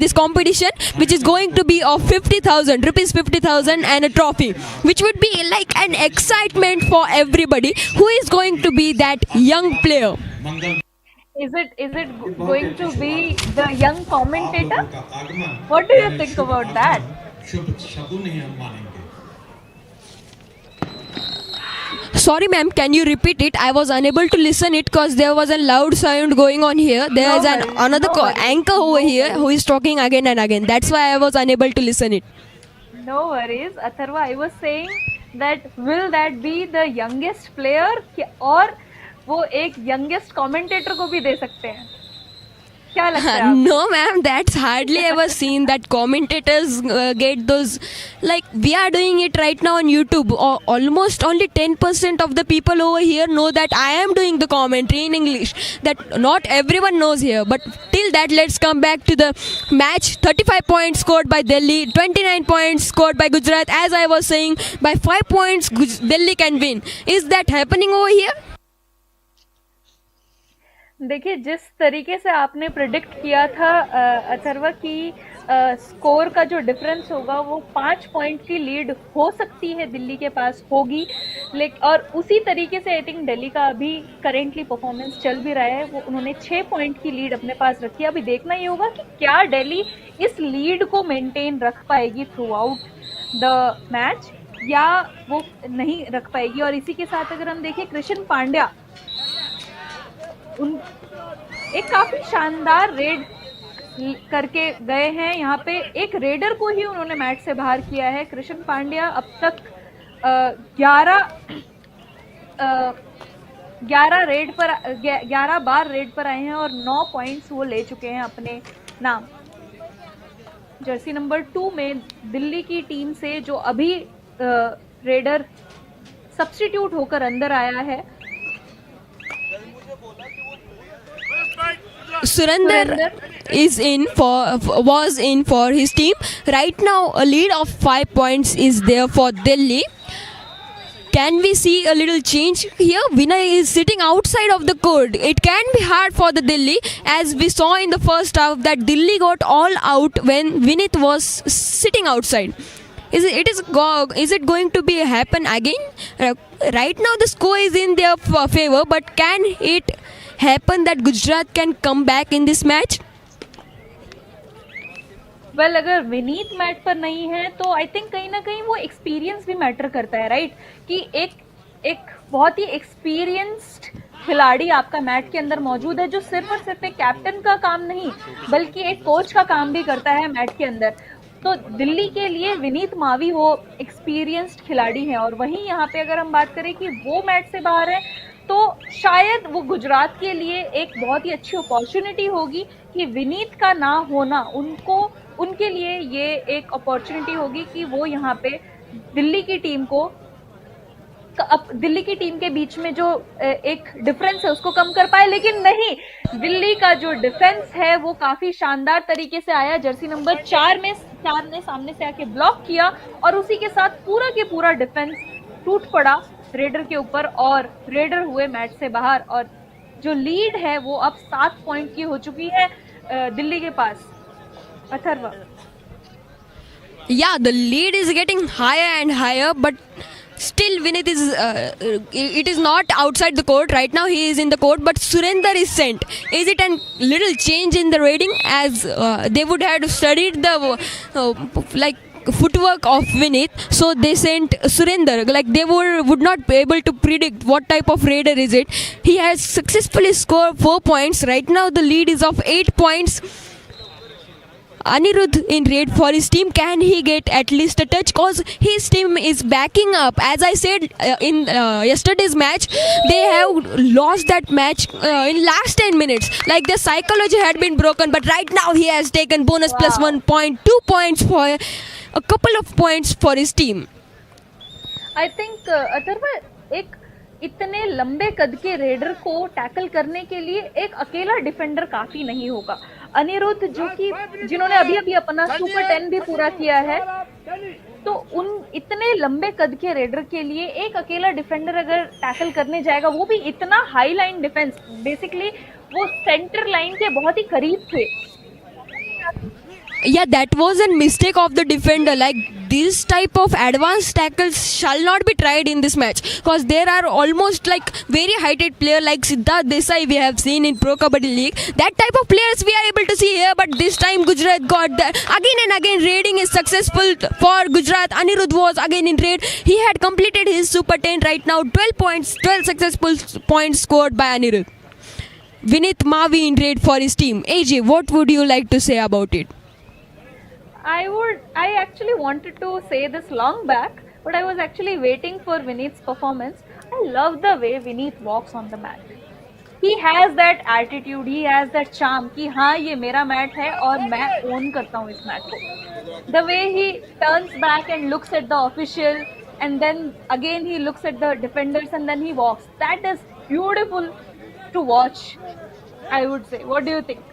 S2: this competition, which is going to be of 50,000 rupees, 50,000 and a trophy, which would be like an excitement for everybody. Who is going to be that young player?
S3: Mangal
S1: Is it going to be the young
S3: आप
S1: commentator?
S3: लोगों का आगमन
S1: What do you
S3: यानी
S1: think
S3: Shubh
S1: about that?
S3: आगमन, शुभ शगुन ही हम मानेंगे।
S2: Sorry ma'am, can you repeat it? I was unable to listen it because there was a loud sound going on here. There
S1: No
S2: is
S1: worries,
S2: another
S1: no worries,
S2: anchor over
S1: no
S2: here
S1: worries.
S2: who is talking again and again. That's why I was unable to listen it.
S1: No worries, Atharva. I was saying that will that be the youngest player और वो एक youngest commentator को भी दे सकते हैं? क्या लगता है आपको?
S2: No ma'am, that's hardly ever seen that commentators get those, like we are doing it right now on YouTube. Almost only 10% of the people over here know that I am doing the commentary in English. That not everyone knows here. But till that, let's come back to the match. 35 points scored by Delhi, 29 points scored by Gujarat. As I was saying, by 5 points Delhi can win. Is that happening over here?
S1: देखिए, जिस तरीके से आपने predict किया था अथर्वा की score का जो डिफरेंस होगा वो 5 पॉइंट की लीड हो सकती है दिल्ली के पास होगी, लेकिन और उसी तरीके से आई थिंक दिल्ली का अभी करेंटली परफॉर्मेंस चल भी रहा है। वो उन्होंने 6 पॉइंट की लीड अपने पास रखी है। अभी देखना ये होगा कि क्या दिल्ली इस लीड को मेंटेन रख पाएगी थ्रू आउट द मैच या वो नहीं रख पाएगी। और इसी के साथ अगर हम देखें, कृष्ण पांड्या एक काफी शानदार रेड करके गए हैं। यहाँ पे एक रेडर को ही उन्होंने मैच से बाहर किया है। कृष्ण पांड्या अब तक 11 बार रेड पर आए हैं और 9 पॉइंट्स वो ले चुके हैं अपने नाम। जर्सी नंबर 2 में दिल्ली की टीम से जो अभी रेडर सब्स्टिट्यूट होकर अंदर आया है,
S2: Surinder was in for his team. Right now, a lead of 5 points is there for Delhi. Can we see a little change here? Vinay is sitting outside of the court. It can be hard for the Delhi, as we saw in the first half that Delhi got all out when Vinith was sitting outside. Is it going to be happen again? Right now the score is in their favor, but can it happen that Gujarat can come back in this match?
S1: Well अगर Vineet mat पर नहीं है तो I think कहीं ना कहीं वो experience भी मैटर करता है, राइट? कि एक बहुत ही एक्सपीरियंस्ड खिलाड़ी आपका मैट के अंदर मौजूद है जो सिर्फ और सिर्फ एक कैप्टन का काम नहीं बल्कि एक कोच का काम भी करता है मैट के अंदर। तो दिल्ली के लिए विनीत मावी वो एक्सपीरियंस्ड खिलाड़ी हैं और वहीं यहाँ पे अगर हम बात करें कि वो मैच से बाहर है तो शायद वो गुजरात के लिए एक बहुत ही अच्छी अपॉर्चुनिटी होगी कि विनीत का ना होना उनके लिए ये एक अपॉर्चुनिटी होगी कि वो यहाँ पे दिल्ली की टीम के बीच में जो एक डिफरेंस है उसको कम कर पाए। लेकिन नहीं, दिल्ली का जो डिफेंस है वो काफी शानदार तरीके से आया। जर्सी नंबर 4 ने सामने से आके ब्लॉक किया और उसी के साथ पूरा के पूरा डिफेंस टूट पड़ा रेडर के ऊपर और रेडर हुए मैच से बाहर। और जो लीड है वो अब 7 पॉइंट की हो चुकी है दिल्ली के पास। Atharva,
S2: Yeah, the lead is getting higher and higher, but still Vinith is it is not outside the court right now. He is in the court, but Surinder is sent. Is it a little change in the rating, as they would have studied the like footwork of Vinith, so they sent Surinder? Like they would not be able to predict what type of raider is it. He has successfully scored 4 points. Right now the lead is of 8 points. Anirudh in raid for his team. Can he get at least a touch? Cause his team is backing up. As I said in yesterday's match, they have lost that match in last 10 minutes. Like their psychology had been broken, but right now he has taken bonus plus 1 point, 2 points for a couple of points for his team.
S1: I think Atharva, एक इतने लंबे कद के raider को tackle करने के लिए एक अकेला डिफेंडर काफी नहीं होगा। अनिरुद्ध जिन्होंने अभी अपना सुपर 10 भी पूरा किया है, तो उन इतने लंबे कद के रेडर के लिए एक अकेला डिफेंडर अगर टैकल करने जाएगा, वो भी इतना हाई लाइन डिफेंस, बेसिकली वो सेंटर लाइन के बहुत ही करीब थे.
S2: Yeah, that was a mistake of the defender. Like, this type of advanced tackles shall not be tried in this match, because there are almost like very heighted player like Siddharth Desai we have seen in Pro Kabaddi League. That type of players we are able to see here, but this time Gujarat got that. Again and again raiding is successful for Gujarat. Anirudh was again in raid. He had completed his Super 10 right now. 12 points, 12 successful points scored by Anirudh. Vinith Mavi in raid for his team. AJ, what would you like to say about it?
S1: I actually wanted to say this long back, but I was actually waiting for Vineeth's performance. I love the way Vineeth walks on the mat. He has that attitude, he has that charm कि हाँ ये मेरा mat है और मैं own करता हूँ इस मैट को. The way he turns back and looks at the official, and then again he looks at the defenders and then he walks. That is beautiful to watch, I would say. What do you think?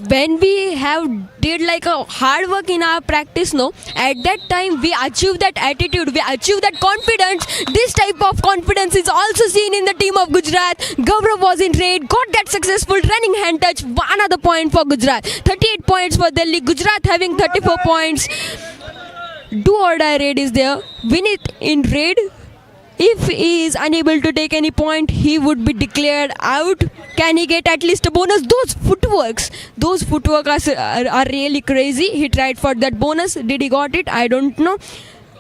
S2: When we have did like a hard work in our practice, no, at that time we achieve that attitude, we achieve that confidence. This type of confidence is also seen in the team of Gujarat. Gaurav was in raid, got that successful running hand touch. Another point for Gujarat. 38 points for Delhi. Gujarat having 34 points. Do or die raid is there. Vinith in raid. If he is unable to take any point, he would be declared out. Can he get at least a bonus? Those footwork are really crazy. He tried for that bonus. Did he got it? I don't know.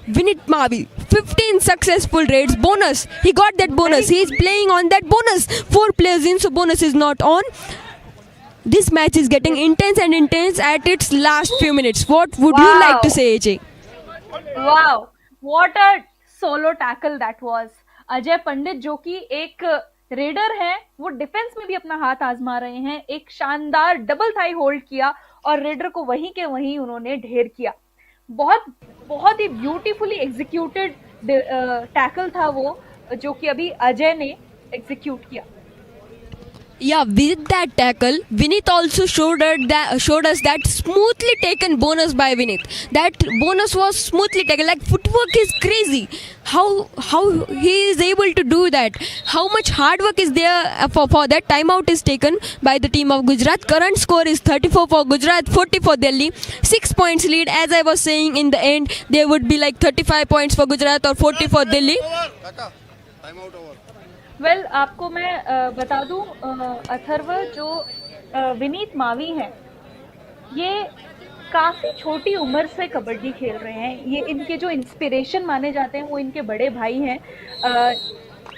S2: Vinith Mavi, 15 successful raids, bonus. He got that bonus. He is playing on that bonus. 4 players in, so bonus is not on. This match is getting intense at its last few minutes. What would you like to say, AJ?
S1: Wow, what a solo tackle that was. Ajay Pandit जो कि एक raider हैं, वो defence में भी अपना हाथ आजमा रहे हैं. एक शानदार डबल थाई होल्ड किया और रेडर को वहीं के वहीं उन्होंने ढेर किया. बहुत ही ब्यूटीफुली एग्जीक्यूटेड टैकल था वो, जो कि अभी अजय ने एग्जीक्यूट किया.
S2: Yeah, with that tackle, Vinith also showed us that smoothly taken bonus by Vinith. That bonus was smoothly taken. Like, footwork is crazy. How he is able to do that? How much hard work is there for that? Timeout is taken by the team of Gujarat. Current score is 34 for Gujarat, 40 for Delhi. 6 points lead. As I was saying, in the end, there would be like 35 points for Gujarat or 40 for Delhi.
S1: Well आपको मैं बता दूं, अथर्व, जो विनीत मावी हैं, ये काफ़ी छोटी उम्र से कबड्डी खेल रहे हैं. ये इनके जो इंस्पिरेशन माने जाते हैं वो इनके बड़े भाई हैं.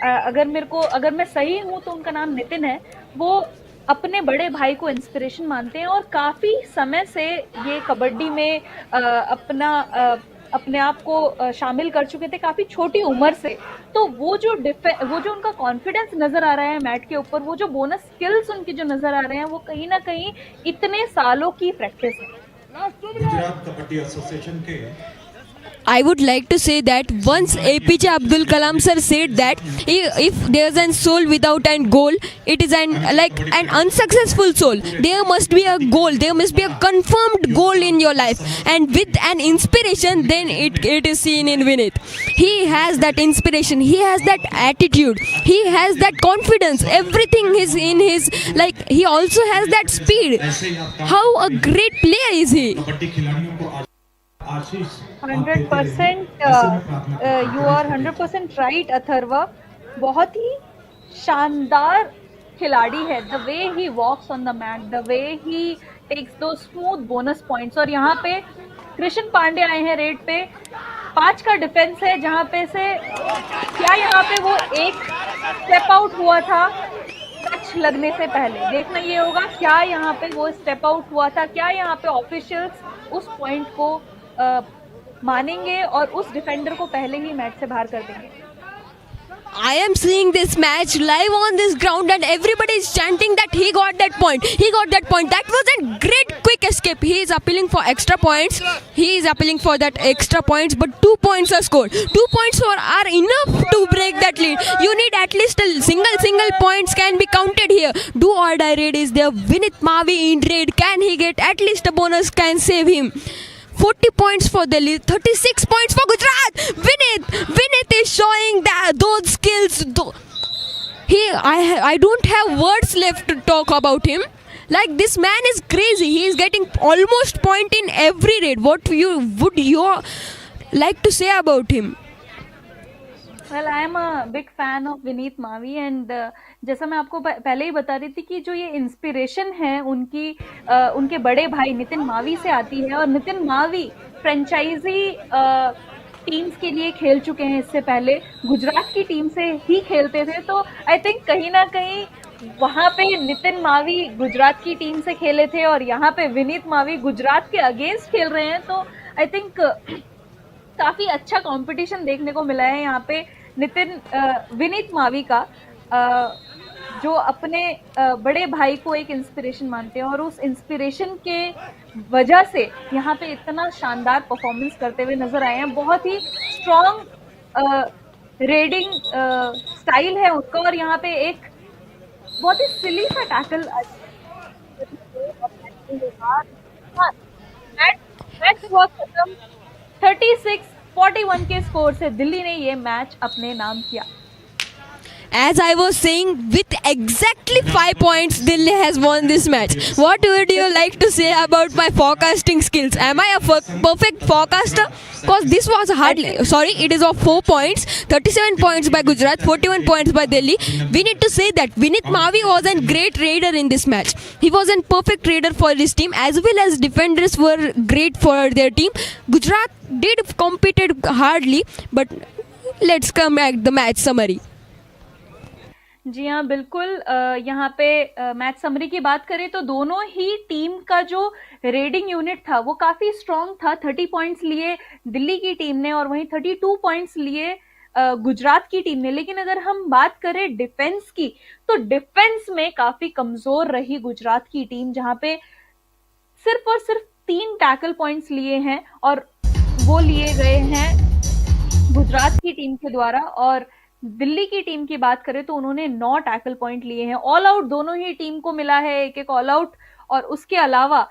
S1: अगर मैं सही हूँ तो उनका नाम नितिन है. वो अपने बड़े भाई को इंस्पिरेशन मानते हैं और काफ़ी समय से ये कबड्डी में अपने आप को शामिल कर चुके थे, काफ़ी छोटी उम्र से. तो वो जो उनका कॉन्फिडेंस नज़र आ रहा है मैट के ऊपर, वो जो बोनस स्किल्स उनके जो नज़र आ रहे हैं, वो कहीं ना कहीं इतने सालों की प्रैक्टिस है.
S3: गुजरात कबड्डी एसोसिएशन के
S2: I would like to say that once APJ Abdul Kalam sir said that if there's a soul without a goal, it is an unsuccessful soul. There must be a goal. There must be a confirmed goal in your life, and with an inspiration, then it is seen in Vinith. He has that inspiration. He has that attitude. He has that confidence. Everything is in his, like, he also has that speed. How a great player is he?
S1: 100% you are 100% right, Atharva. बहुत ही शानदार खिलाड़ी है. The way he walks on the mat, the way he takes those smooth bonus points. और यहाँ पे कृष्ण पांडे आए हैं red पे. 5 का डिफेंस है, जहाँ पे से क्या यहाँ पे वो एक स्टेप आउट हुआ था टच लगने से पहले. देखना ये होगा क्या यहाँ पे वो स्टेप आउट हुआ था, क्या यहाँ पे ऑफिशियल्स उस पॉइंट को मानेंगे और उस डिफेंडर को पहले ही मैच से बाहर कर देंगे.
S2: I am seeing this match live on this ground and everybody is chanting that he got that point. He got that point. That was a great quick escape. He is appealing for extra points. He is appealing for that extra points, but 2 points are scored. 2 points are enough to break that lead. You need at least a single points can be counted here. Do or die raid is there. Vinith Mavi in raid. Can he get at least a bonus? Can save him. 40 points for Delhi, 36 points for Gujarat. Vinith is showing that those skills. I don't have words left to talk about him. Like, this man is crazy. He is getting almost point in every raid. What would you like to say about him?
S1: Well, I am a big fan of Vineet Mavi and जैसा मैं आपको पहले ही बता रही थी कि जो ये इंस्पिरेशन है उनके बड़े भाई नितिन मावी से आती है। और नितिन मावी फ्रेंचाइजी टीम्स के लिए खेल चुके हैं, इससे पहले गुजरात की टीम से ही खेलते थे। तो आई थिंक कहीं ना कहीं वहां पे नितिन मावी गुजरात की टीम से खेले थे और यहाँ पे विनीत मावी गुजरात के अगेंस्ट खेल रहे हैं। तो आई थिंक काफी अच्छा कंपटीशन देखने को मिला है यहाँ पे विनीत मावी का, जो अपने बड़े भाई को एक इंस्पिरेशन मानते हैं और उस इंस्पिरेशन के वजह से यहाँ पे इतना शानदार परफॉर्मेंस करते हुए नजर आए हैं। बहुत ही स्ट्रॉन्ग रेडिंग स्टाइल है उनका और यहाँ पे एक बहुत ही सिली सा टैकल मैच हुआ खत्म 36-41 के स्कोर से दिल्ली ने ये मैच अपने नाम किया।
S2: As I was saying, with exactly 5 points, Delhi has won this match. What would you like to say about my forecasting skills? Am I a perfect forecaster? Because this was hardly, sorry, it is of 4 points, 37 points by Gujarat, 41 points by Delhi. We need to say that Vinith Mavi was a great raider in this match. He was a perfect raider for his team, as well as defenders were great for their team. Gujarat did competed hardly, but let's come at the match summary.
S1: जी हाँ, बिल्कुल। यहाँ पे match summary की बात करें तो दोनों ही team का जो रेडिंग यूनिट था वो काफी स्ट्रॉन्ग था। 30 पॉइंट्स लिए दिल्ली की टीम ने और वहीं 32 पॉइंट्स लिए गुजरात की टीम ने। लेकिन अगर हम बात करें डिफेंस की तो डिफेंस में काफी कमजोर रही गुजरात की टीम, जहां पे सिर्फ और सिर्फ 3 टैकल पॉइंट्स लिए हैं और वो लिए गए हैं गुजरात की टीम के द्वारा। और दिल्ली की टीम की बात करें तो उन्होंने 9 टैकल पॉइंट लिए हैं। ऑल आउट दोनों ही टीम को मिला है एक ऑल आउट, और उसके अलावा